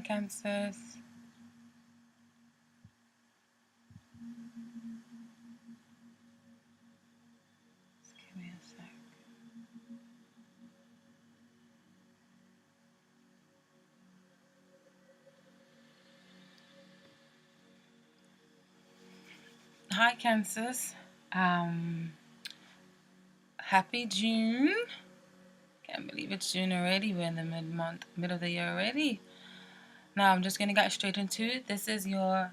Cancers. Just give me a sec. Hi, Cancers. Happy June. Can't believe it's June already. We're in the middle of the year already. Now I'm just gonna get straight into it. This is your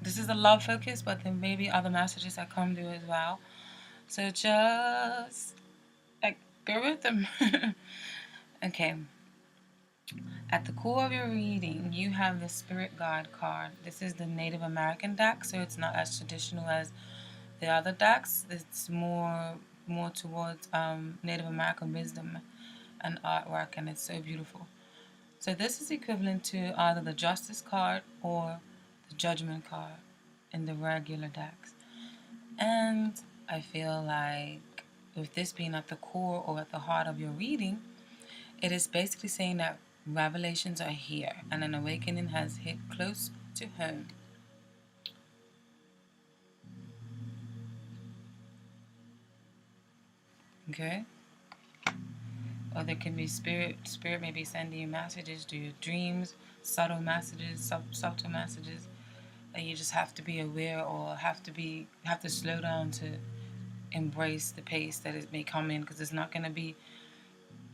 this is a love focus, but there may be other messages that come through as well. So just go with them. Okay. At the core of your reading, you have the Spirit Guide card. This is the Native American deck, so it's not as traditional as the other decks. It's more towards Native American wisdom and artwork, and it's so beautiful. So this is equivalent to either the Justice card or the Judgment card in the regular decks. And I feel like with this being at the core or at the heart of your reading, it is basically saying that revelations are here and an awakening has hit close to home. Okay? Or there can be spirit may be sending you messages through your dreams, subtle messages, subtle messages, and you just have to be aware or have to slow down to embrace the pace that it may come in, because it's not going to be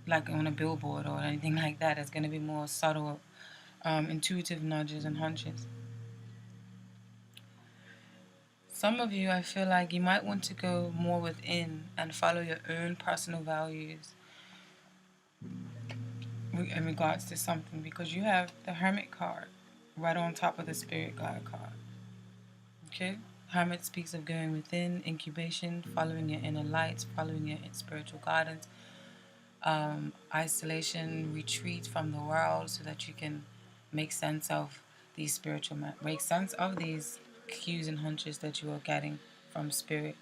like on a billboard or anything like that. It's going to be more subtle, intuitive nudges and hunches. Some of you, I feel like you might want to go more within and follow your own personal values in regards to something, because you have the Hermit card right on top of the Spirit Guide card. Okay? Hermit speaks of going within, incubation, following your inner lights, following your spiritual guidance, isolation, retreat from the world so that you can make sense of these make sense of these cues and hunches that you are getting from spirit.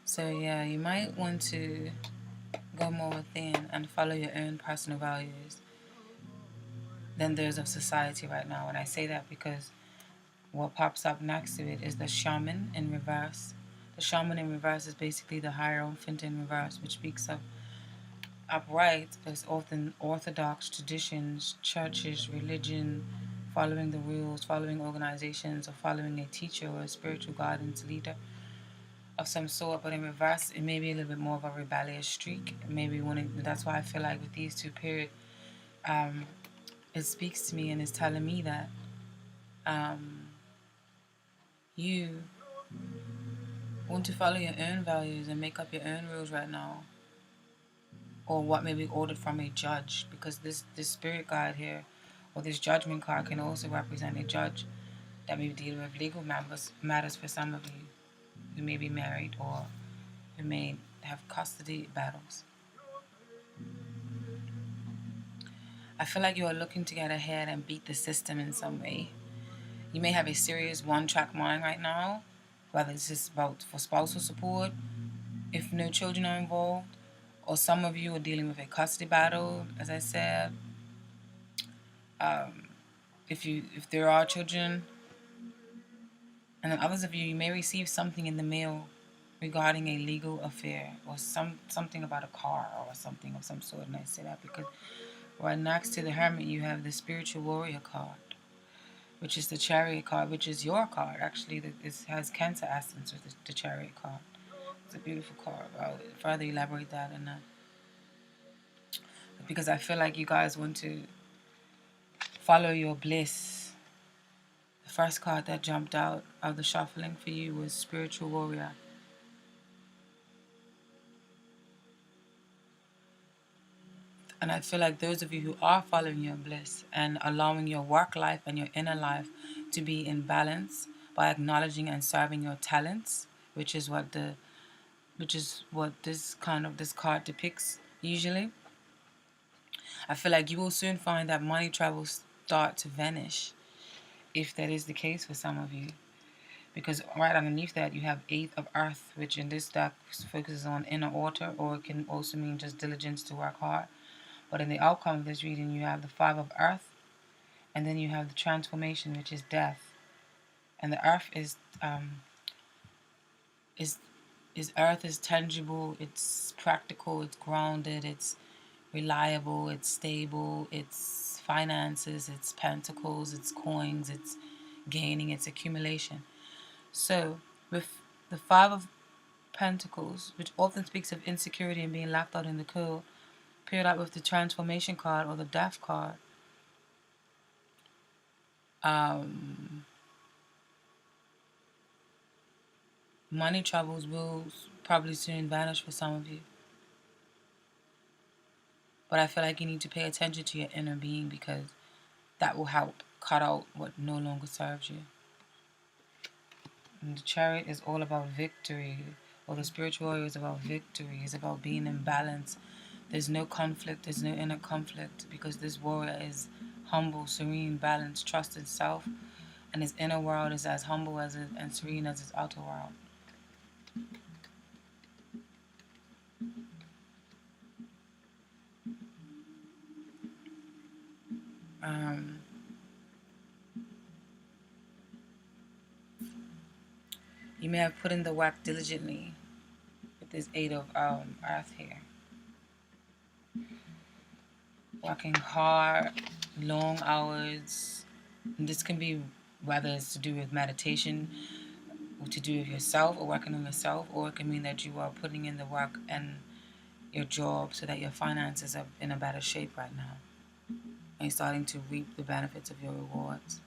So yeah, you might want to go more within and follow your own personal values than those of society right now. And I say that because what pops up next to it is the shaman in reverse. The shaman in reverse is basically the hierophant in reverse, which speaks of upright as often orthodox traditions, churches, religion, following the rules, following organizations, or following a teacher or a spiritual guidance leader of some sort. But in reverse, it may be a little bit more of a rebellious streak. Maybe that's why I feel like with these two periods, it speaks to me and is telling me that you want to follow your own values and make up your own rules right now, or what may be ordered from a judge, because this spirit guide here, or this judgment card, can also represent a judge that may be dealing with legal matters for some of you who may be married or who may have custody battles. I feel like you are looking to get ahead and beat the system in some way. You may have a serious one-track mind right now, whether it's just about for spousal support, if no children are involved, or some of you are dealing with a custody battle, as I said. If there are children, and then others of you, you may receive something in the mail regarding a legal affair or something about a car or something of some sort. And I say that because right next to the Hermit, you have the Spiritual Warrior card, which is the Chariot card, which is your card. Actually, it has Cancer essence with the Chariot card. It's a beautiful card. I'll further elaborate that in that. Because I feel like you guys want to follow your bliss. The first card that jumped out of the shuffling for you was Spiritual Warrior. And I feel like those of you who are following your bliss and allowing your work life and your inner life to be in balance by acknowledging and serving your talents, which is what this card depicts usually. I feel like you will soon find that money troubles start to vanish, if that is the case for some of you. Because right underneath that, you have Eighth of Earth, which in this deck focuses on inner order, or it can also mean just diligence to work hard. But in the outcome of this reading, you have the Five of Earth, and then you have the transformation, which is death. And the Earth is Earth is tangible, it's practical, it's grounded, it's reliable, it's stable, it's finances, it's pentacles, it's coins, it's gaining, it's accumulation. So with the Five of Pentacles, which often speaks of insecurity and being left out in the cold, paired up with the transformation card or the death card, money troubles will probably soon vanish for some of you. But I feel like you need to pay attention to your inner being, because that will help cut out what no longer serves you. And the Chariot is all about victory, or the spiritual warrior is about victory. It's about being in balance. There's no conflict, there's no inner conflict, because this warrior is humble, serene, balanced, trust in self, and his inner world is as humble as it, and serene as his outer world. You may have put in the work diligently with this Eight of Earth here. Working hard, long hours. And this can be whether it's to do with meditation, or to do with yourself, or working on yourself, or it can mean that you are putting in the work and your job so that your finances are in a better shape right now. And you're starting to reap the benefits of your rewards.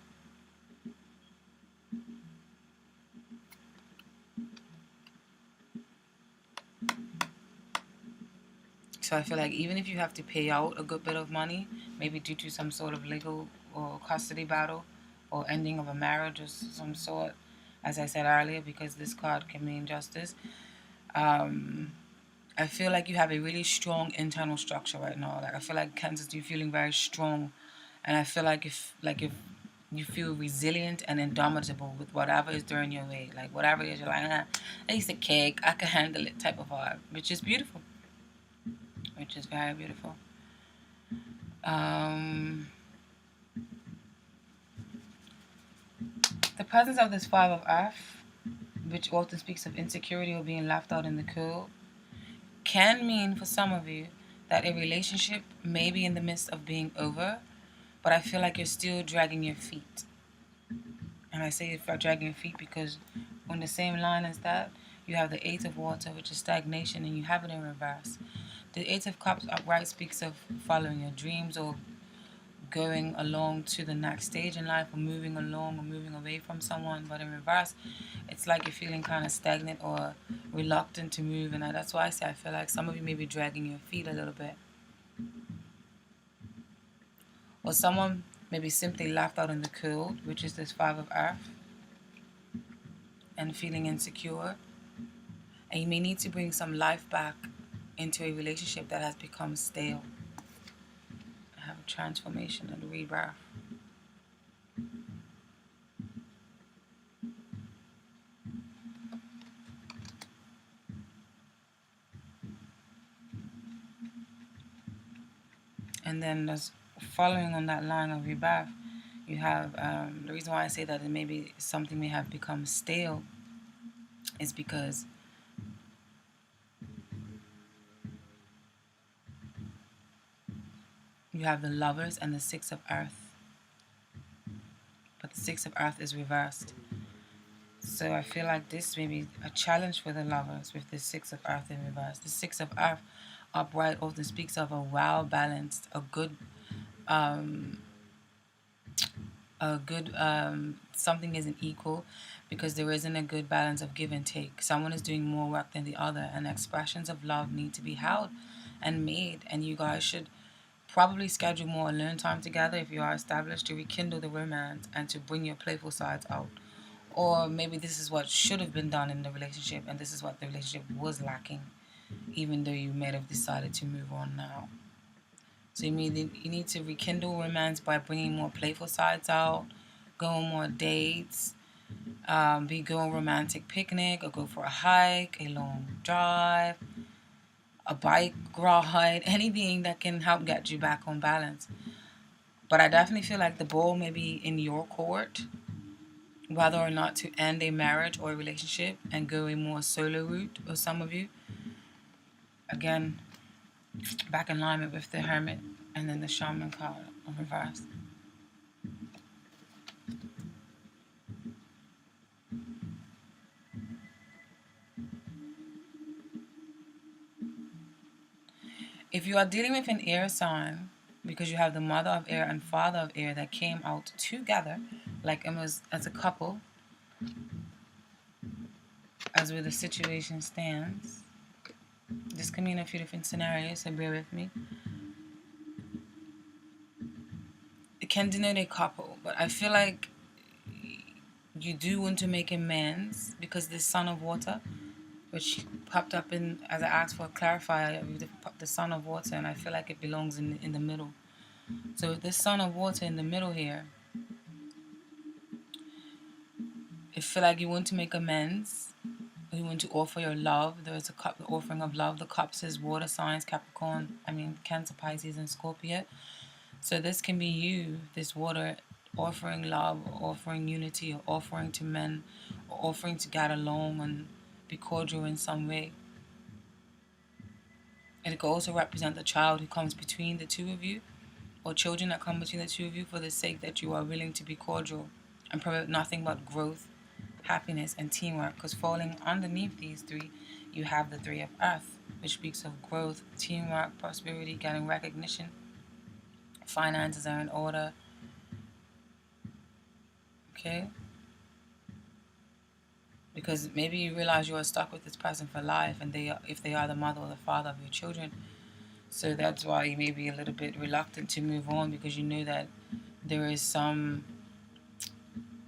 So I feel like even if you have to pay out a good bit of money, maybe due to some sort of legal or custody battle, or ending of a marriage of some sort, as I said earlier, because this card can mean justice, I feel like you have a really strong internal structure right now. Like I feel like Kansas, you're feeling very strong, and I feel like if you feel resilient and indomitable with whatever is thrown your way, like whatever it is, you're like, it's a cake, I can handle it type of vibe, which is beautiful. Which is very beautiful. The presence of this Five of Earth, which often speaks of insecurity or being left out in the cold, can mean for some of you that a relationship may be in the midst of being over, but I feel like you're still dragging your feet. And I say if you're dragging your feet because on the same line as that, you have the Eight of Water, which is stagnation, and you have it in reverse. The Eight of Cups upright speaks of following your dreams, or going along to the next stage in life, or moving along or moving away from someone. But in reverse, it's like you're feeling kind of stagnant or reluctant to move. And that's why I say I feel like some of you may be dragging your feet a little bit. Or someone may be simply left out in the cold, which is this Five of Earth, and feeling insecure. And you may need to bring some life back into a relationship that has become stale. Have a transformation and a rebirth. And then there's following on that line of rebirth, you have the reason why I say that it maybe something may have become stale is because you have the Lovers and the Six of Earth, but the Six of Earth is reversed. So I feel like this may be a challenge for the lovers with the Six of Earth in reverse. The Six of Earth upright often speaks of a well-balanced, a good something isn't equal because there isn't a good balance of give and take. Someone is doing more work than the other, and expressions of love need to be held and made, and you guys should probably schedule more alone time together if you are established, to rekindle the romance and to bring your playful sides out. Or maybe this is what should have been done in the relationship, and this is what the relationship was lacking, even though you may have decided to move on now. So you need to rekindle romance by bringing more playful sides out, go on more dates, go on a romantic picnic, or go for a hike, a long drive, a bike ride, anything that can help get you back on balance. But I definitely feel like the ball may be in your court, whether or not to end a marriage or a relationship and go a more solo route, or some of you. Again, back in alignment with the Hermit and then the Shaman card on reverse. If you are dealing with an air sign, because you have the mother of air and father of air that came out together, like almost as a couple, as where the situation stands. This can mean a few different scenarios, so bear with me. It can denote a couple, but I feel like you do want to make amends because this Son of Water, which popped up in as I asked for a clarifier, the Son of Water, and I feel like it belongs in the middle. So with this Son of Water in the middle here, I feel like you want to make amends. You want to offer your love. There is a cup, the offering of love. The cup says water signs, Capricorn, Cancer, Pisces, and Scorpio. So this can be you, this water, offering love, offering unity, or offering to men, or offering to get along and be cordial in some way. And it could also represent the child who comes between the two of you, or children that come between the two of you for the sake that you are willing to be cordial and promote nothing but growth, happiness, and teamwork. Because falling underneath these three, you have the Three of Earth, which speaks of growth, teamwork, prosperity, getting recognition. Finances are in order. Okay? Because maybe you realize you are stuck with this person for life, and if they are the mother or the father of your children. So that's why you may be a little bit reluctant to move on, because you know that there is some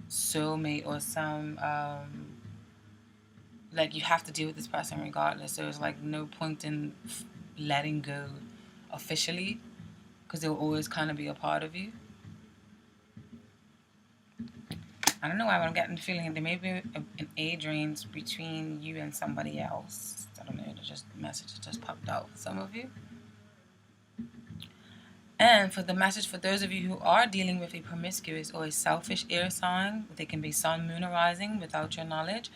soulmate or some like you have to deal with this person regardless. There's like no point in letting go officially, because they'll always kind of be a part of you. I don't know why, but I'm getting the feeling that there may be an age range between you and somebody else. I don't know, the message just popped out for some of you. And for the message for those of you who are dealing with a promiscuous or a selfish air sign, they can be sun, moon, or rising without your knowledge.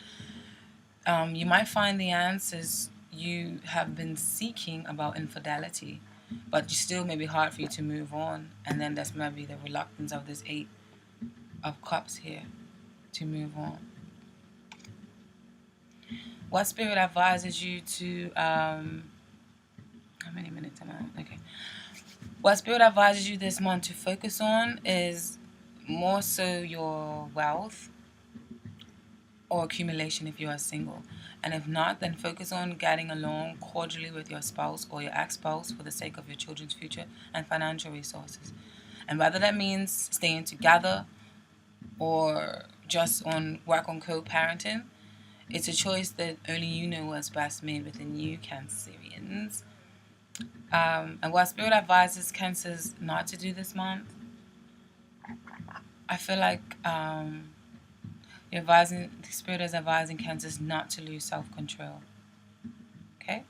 You might find the answers you have been seeking about infidelity, but still may be hard for you to move on. And then that's maybe the reluctance of this Eight of Cups here to move on. What spirit advises you to how many minutes am I? Okay. What spirit advises you this month to focus on is more so your wealth or accumulation if you are single. And if not, then focus on getting along cordially with your spouse or your ex-spouse for the sake of your children's future and financial resources. And whether that means staying together or just work on co-parenting, it's a choice that only you know what's best made within you, Cancerians. And what spirit advises Cancers not to do this month, I feel like the spirit is advising Cancers not to lose self-control. Okay?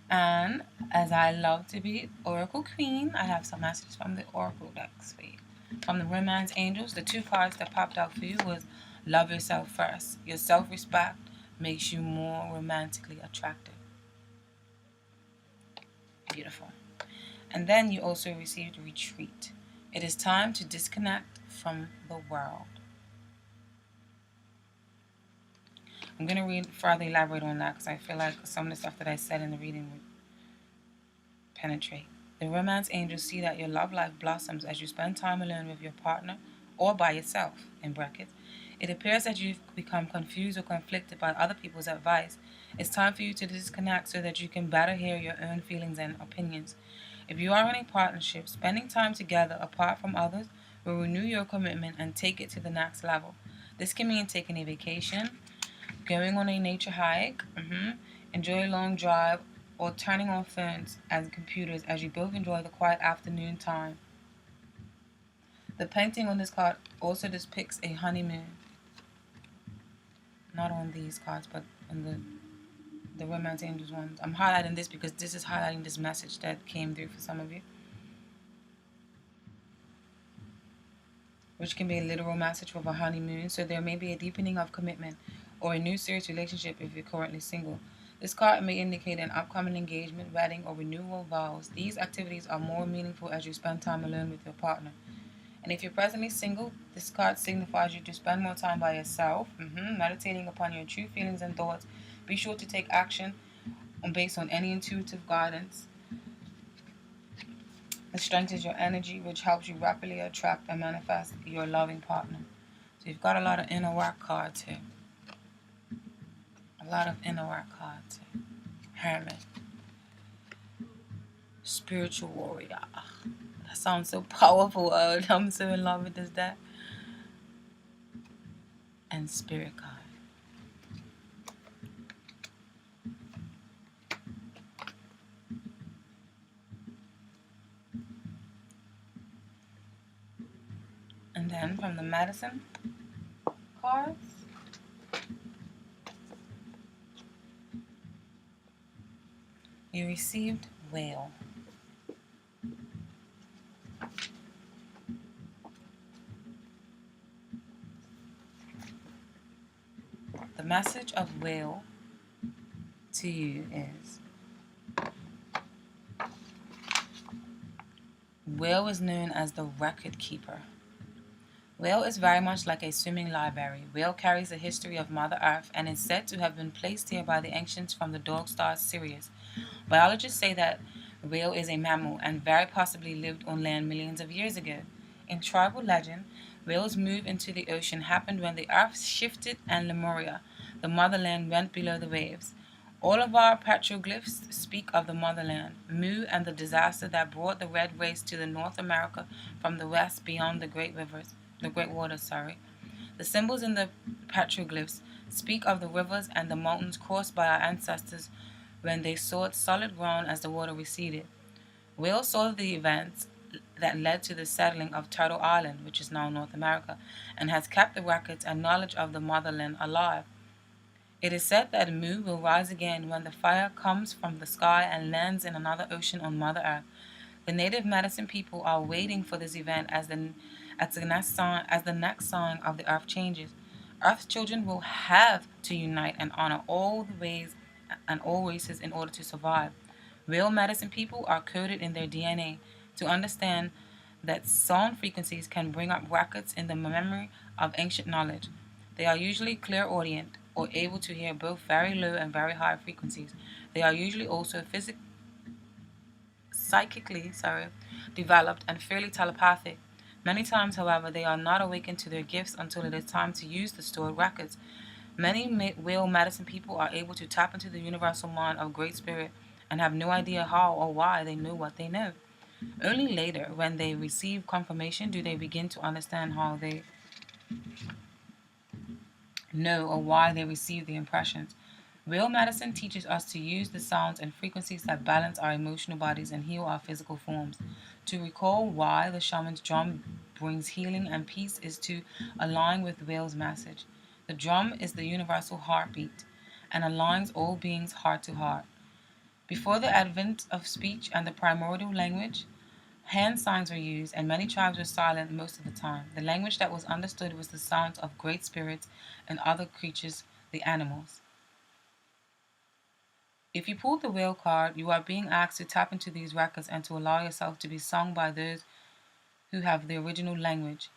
And as I love to be Oracle Queen, I have some messages from the Oracle decks for you. From the Romance Angels, the two cards that popped out for you was love yourself first. Your self-respect makes you more romantically attractive. Beautiful. And then you also received retreat. It is time to disconnect from the world. I'm going to further elaborate on that because I feel like some of the stuff that I said in the reading would penetrate. The Romance Angels see that your love life blossoms as you spend time alone with your partner or by yourself, in brackets. It appears that you've become confused or conflicted by other people's advice. It's time for you to disconnect so that you can better hear your own feelings and opinions. If you are in a partnership, spending time together apart from others will renew your commitment and take it to the next level. This can mean taking a vacation, going on a nature hike, enjoy a long drive, or turning off phones and computers as you both enjoy the quiet afternoon time. The painting on this card also depicts a honeymoon. Not on these cards, but on the romance angels ones. I'm highlighting this because this is highlighting this message that came through for some of you, which can be a literal message for a honeymoon. So there may be a deepening of commitment or a new serious relationship if you're currently single. This card may indicate an upcoming engagement, wedding, or renewal of vows. These activities are more meaningful as you spend time alone with your partner. And if you're presently single, this card signifies you to spend more time by yourself, meditating upon your true feelings and thoughts. Be sure to take action based on any intuitive guidance. It strengthens your energy, which helps you rapidly attract and manifest your loving partner. So you've got a lot of inner work cards here. A lot of inner work cards here. Hermit. Spiritual warrior. That sounds so powerful. I'm so in love with this deck. And spirit card. And then from the medicine cards, you received whale. The message of whale to you is, whale is known as the record keeper. Whale is very much like a swimming library. Whale carries a history of Mother Earth and is said to have been placed here by the ancients from the dog star Sirius. Biologists say that whale is a mammal and very possibly lived on land millions of years ago. In tribal legend, whales' move into the ocean happened when the earth shifted and Lemuria, the motherland, went below the waves. All of our petroglyphs speak of the motherland, Mu, and the disaster that brought the red race to the North America from the west beyond the great waters. The symbols in the petroglyphs speak of the rivers and the mountains crossed by our ancestors when they sought solid ground as the water receded. Whale saw the events that led to the settling of Turtle Island, which is now North America, and has kept the records and knowledge of the motherland alive. It is said that Mu will rise again when the fire comes from the sky and lands in another ocean on Mother Earth. The native medicine people are waiting for this event as the next sign of the earth changes. Earth's children will have to unite and honor all the ways and all races in order to survive. Real medicine people are coded in their DNA to understand that sound frequencies can bring up records in the memory of ancient knowledge. They are usually clairaudient or able to hear both very low and very high frequencies. They are usually also psychically developed and fairly telepathic. Many times, however, they are not awakened to their gifts until it is time to use the stored records. Many whale medicine people are able to tap into the universal mind of Great Spirit and have no idea how or why they know what they know. Only later, when they receive confirmation, do they begin to understand how they know or why they receive the impressions. Real medicine teaches us to use the sounds and frequencies that balance our emotional bodies and heal our physical forms. To recall why the shaman's drum brings healing and peace is to align with Whale's message. The drum is the universal heartbeat and aligns all beings heart to heart. Before the advent of speech and the primordial language, hand signs were used, and many tribes were silent most of the time. The language that was understood was the sounds of great spirits and other creatures, the animals. If you pulled the whale card, you are being asked to tap into these records and to allow yourself to be sung by those who have the original language.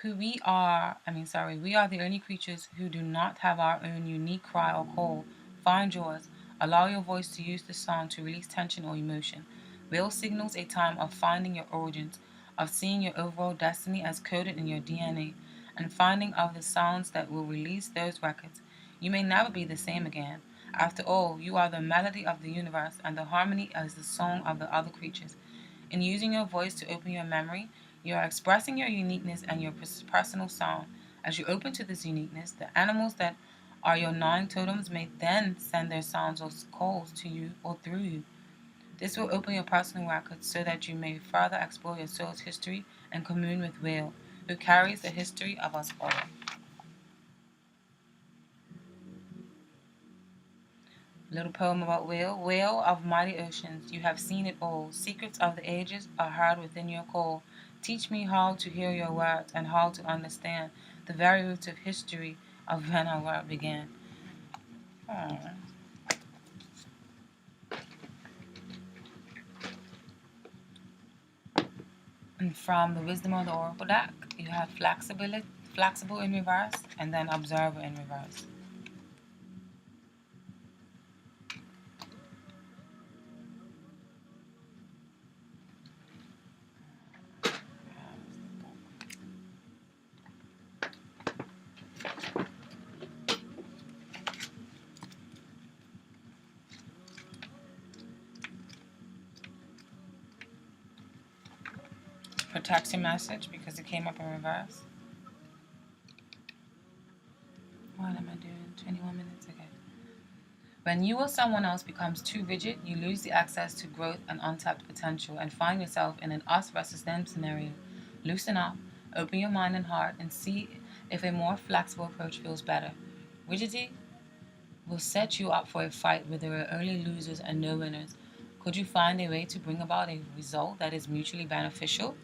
We are the only creatures who do not have our own unique cry or call. Find yours. Allow your voice to use the song to release tension or emotion. Whale signals a time of finding your origins, of seeing your overall destiny as coded in your DNA, and finding of the sounds that will release those records. You may never be the same again. After all, you are the melody of the universe, and the harmony is the song of the other creatures. In using your voice to open your memory, you are expressing your uniqueness and your personal sound. As you open to this uniqueness, the animals that Or your 9 totems may then send their sounds or calls to you or through you. This will open your personal records so that you may further explore your soul's history and commune with Will, who carries the history of us all. Little poem about Will. Whale of mighty oceans, you have seen it all. Secrets of the ages are heard within your call. Teach me how to hear your words and how to understand the very roots of history of when our world began. Aww. And from the Wisdom of the Oracle deck, you have flexible in reverse, and then observer in reverse. Protection message because it came up in reverse. What am I doing? 21 minutes ago. When you or someone else becomes too rigid, you lose the access to growth and untapped potential and find yourself in an us versus them scenario. Loosen up, open your mind and heart, and see if a more flexible approach feels better. Rigidity will set you up for a fight where there are only losers and no winners. Could you find a way to bring about a result that is mutually beneficial?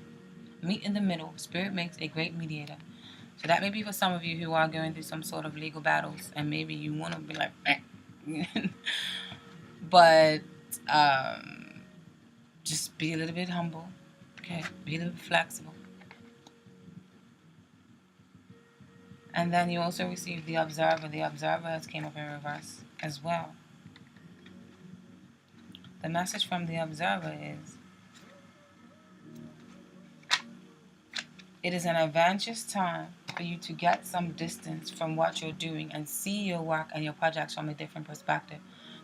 Meet in the middle. Spirit makes a great mediator. So that may be for some of you who are going through some sort of legal battles, and maybe you want to be like, but just be a little bit humble, okay? Be a little bit flexible. And then you also receive the observer. The observer has came up in reverse as well. The message from the observer is, it is an advantageous time for you to get some distance from what you're doing and see your work and your projects from a different perspective.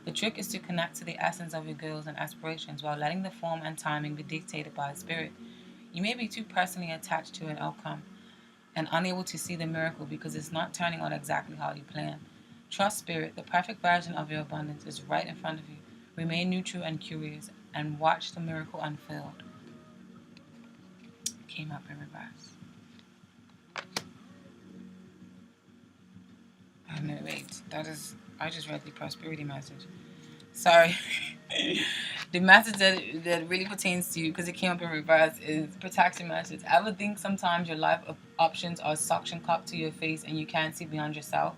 The trick is to connect to the essence of your goals and aspirations while letting the form and timing be dictated by Spirit. You may be too personally attached to an outcome and unable to see the miracle because it's not turning out exactly how you planned. Trust Spirit, the perfect version of your abundance is right in front of you. Remain neutral and curious and watch the miracle unfold. Came up in reverse. Oh no, wait. I just read the prosperity message. Sorry. The message that really pertains to you, because it came up in reverse, is protection message. Ever think sometimes your life options are suction cup to your face and you can't see beyond yourself?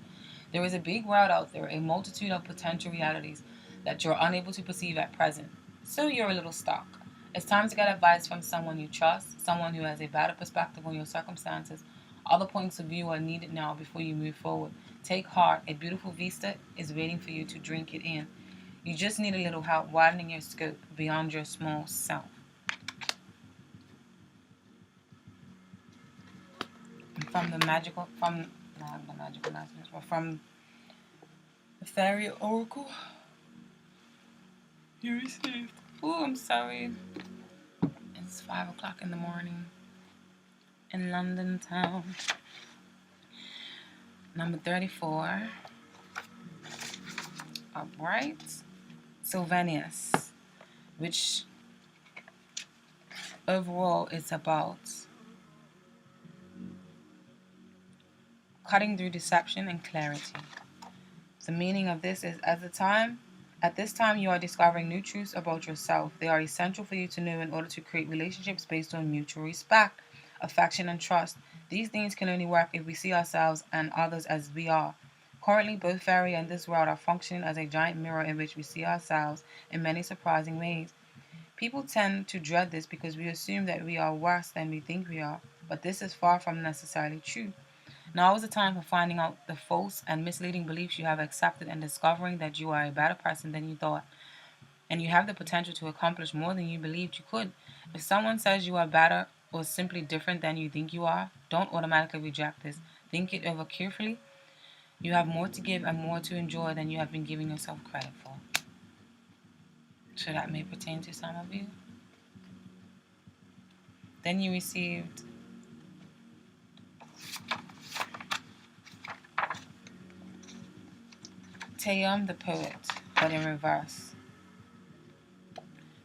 There is a big world out there, a multitude of potential realities that you're unable to perceive at present. So you're a little stuck. It's time to get advice from someone you trust, someone who has a better perspective on your circumstances. Other points of view are needed now before you move forward. Take heart. A beautiful vista is waiting for you to drink it in. You just need a little help widening your scope beyond your small self. From the magical, not the magical messages, but from the fairy oracle, you received. Oh, I'm sorry. It's 5 o'clock in the morning in London town. Number 34. Upright. Sylvanus, which overall is about cutting through deception and clarity. The meaning of this is, at this time you are discovering new truths about yourself. They are essential for you to know in order to create relationships based on mutual respect, affection, and trust. These things can only work if we see ourselves and others as we are. Currently, both fairy and this world are functioning as a giant mirror in which we see ourselves in many surprising ways. People tend to dread this because we assume that we are worse than we think we are, but this is far from necessarily true. Now is the time for finding out the false and misleading beliefs you have accepted and discovering that you are a better person than you thought, and you have the potential to accomplish more than you believed you could. If someone says you are better or simply different than you think you are, don't automatically reject this. Think it over carefully. You have more to give and more to enjoy than you have been giving yourself credit for. So that may pertain to some of you. Then you received Taeyam the poet, but in reverse.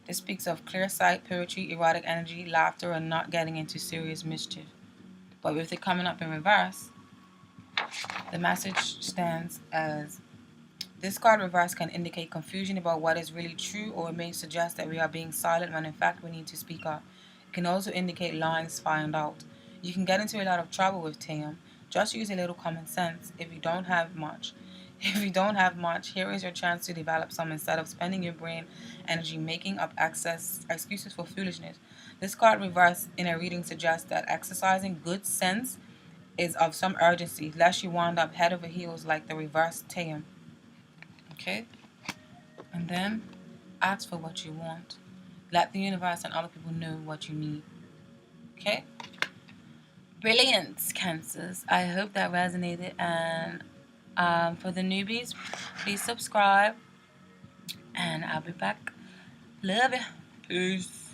This speaks of clear sight, poetry, erotic energy, laughter, and not getting into serious mischief. But with it coming up in reverse, the message stands as: this card reverse can indicate confusion about what is really true, or it may suggest that we are being silent when in fact we need to speak up. It can also indicate lines found out. You can get into a lot of trouble with Taeyam. Just use a little common sense if you don't have much. If you don't have much, here is your chance to develop some instead of spending your brain energy making up excuses for foolishness. This card reverse in a reading suggests that exercising good sense is of some urgency, lest you wind up head over heels like the reverse Taeyam. Okay? And then ask for what you want. Let the universe and other people know what you need. Okay? Brilliant, Cancers. I hope that resonated. And for the newbies, please subscribe. And I'll be back. Love you. Peace.